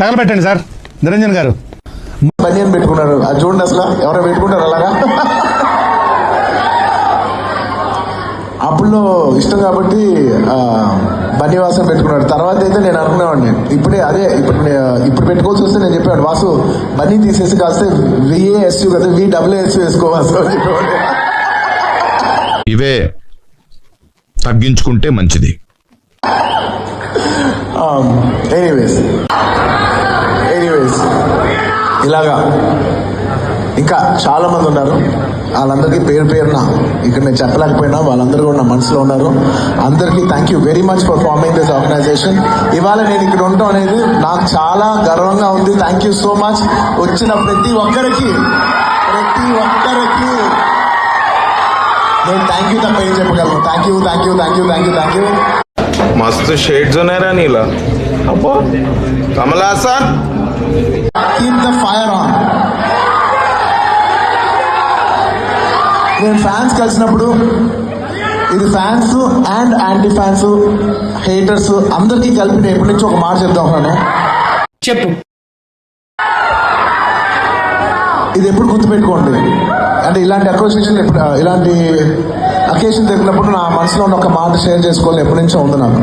తగలబెట్టండి sir Niranjan గారు. బనియన్ పెట్టుకున్నారు, అది చూడండి అసలు ఎవరో పెట్టుకుంటారు అలాగా. అప్పుడులో ఇష్టం కాబట్టి బన్నీవాసం పెట్టుకున్నాడు. తర్వాత అయితే నేను అనుకునేవాడిని ఇప్పుడే అదే ఇప్పుడు పెట్టుకోవాల్సి వస్తే నేను చెప్పాడు వాసు బన్నీ తీసేసి కాస్తే VASU కదా VAASU వేసుకోవాల్సి చెప్పేవాడు. ఇవే తగ్గించుకుంటే మంచిది. ఎనీవేస్ ఇలాగా ఇంకా చాలా మంది ఉన్నారు. వాళ్ళందరికీ పేరున ఇక్కడ నేను చెప్పలేకపోయినా వాళ్ళందరూ కూడా నా మనసులో ఉన్నారు. అందరికీ thank you very much for farming this organization. ఇవాళ నేను ఇక్కడ ఉండటం అనేది నాకు చాలా గర్వంగా ఉంది. Thank you so much. వచ్చిన ప్రతి ఒక్కరికి నేను థ్యాంక్ యూ తప్ప ఏం చెప్పగలను. Thank you. मस्त शेड्स ఉన్నాయి రా నీలా. అబ్బో Kamal Haasan keep the fire on. నేను ఫ్యాన్స్ కలిసినప్పుడు ఇది fans and anti fans haters అందరికీ కలిపి నేను ఎప్పటి నుంచి ఒక మాట చెప్తా ఉన్నాను. చెప్పు. ఇది ఎప్పుడు గుర్తుపెట్టుకోండి. అంటే ఇలాంటి అసోసియేషన్ ఇలాంటి అకేషన్ జరిగినప్పుడు నా మనసులో ఉన్న ఒక మాట షేర్ చేసుకోవాలి ఎప్పటి నుంచో ఉంది నాకు.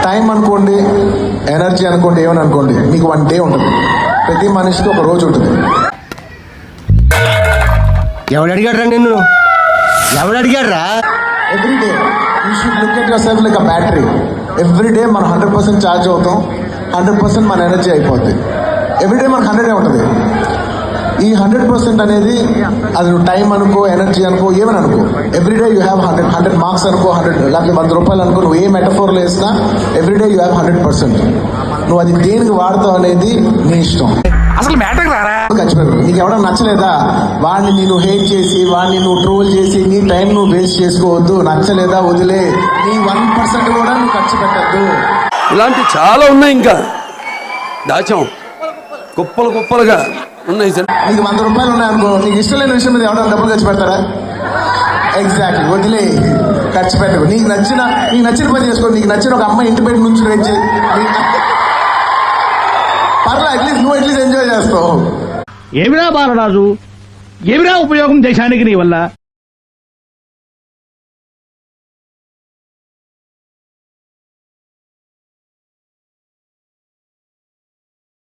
టైం అనుకోండి, ఎనర్జీ అనుకోండి, ఏమని అనుకోండి, మీకు 1 డే ఉంటుంది. ప్రతి మనిషికి ఒక రోజు ఉంటుంది. ఎవడు అడిగాడ్రా నిన్ను? Every day you should look at your self like a battery. Every day మనం 100% ఛార్జ్ అవుతాం, 100% మన ఎనర్జీ అయిపోద్ది. ఎవ్రీ డే మనకు 100 ఉంటుంది. ఈ 100% అనేది అది నువ్వు టైం అనుకో, ఎనర్జీ అనుకో, ఏమని అనుకో, ఎవ్రీడే యూ హ్యావ్ 100 మార్క్స్ అనుకో, 100 లేకపోతే 100 రూపాయలు అనుకో, నువ్వు ఏ మెటఫోర్లో వేసినా ఎవ్రీడే యూ హ్యావ్ 100%. నువ్వు అది దేనికి వాడతావు అనేది నీ ఇష్టం. అసలు మ్యాటర్ రారా ఖర్చు పెట్టు. నీకు ఎవడన్నా నచ్చలేదా వాడిని నేను హేట్ చేసి వాడిని నువ్వు ట్రోల్ చేసి నీ టైం నువ్వు వేస్ట్ చేసుకోవద్దు. నచ్చలేదా వదిలే. నీ 1% కూడా నువ్వు ఖర్చు పెట్టద్దు. ఇలాంటి చాలా ఉన్నాయి, ఇంకా దాచాం కుప్పలుగా ఉన్నాయి సార్. నీకు 100 రూపాయలు ఉన్నాయనుకో, నీకు ఇష్టం లేని విషయం మీద ఎవరైనా డబ్బులు ఖర్చు పెడతారా? ఎగ్జాక్ట్లీ. వదిలే, ఖర్చు పెట్టకు. నీకు నచ్చిన పని చేసుకో. నీకు నచ్చిన ఒక అమ్మాయి ఇంటి బయట నుంచి వచ్చి పర్లా అట్లీస్ట్ ఎంజాయ్ చేస్తావు. ఏమిరా బాలరాజు, ఏమిరా ఉపయోగం దేశానికి నీ వల్ల?